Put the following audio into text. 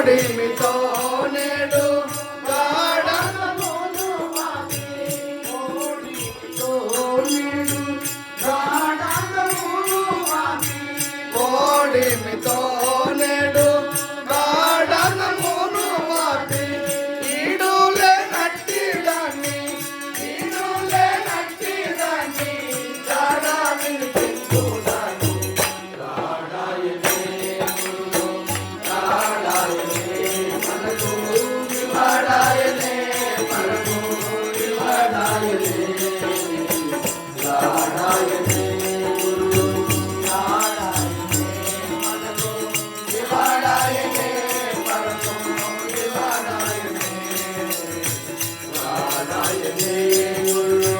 ఓడిమితో నేడు గాఢమును మాకి ఓడిమితో నేడు గాఢమును మాకి ఓడిమితో నేడు గాఢమును మాకి ఈడులే నట్టిదాన్ని ఈడులే నట్టిదాన్ని గాఢమిని పెంచుదాన్ని గాఢాయనే వివాడాయనే మనకు వివాడాయనే గాఢాయనే గురు గాఢాయనే మనకు వివాడాయనే మనకు వివాడాయనే గాఢాయనే గురు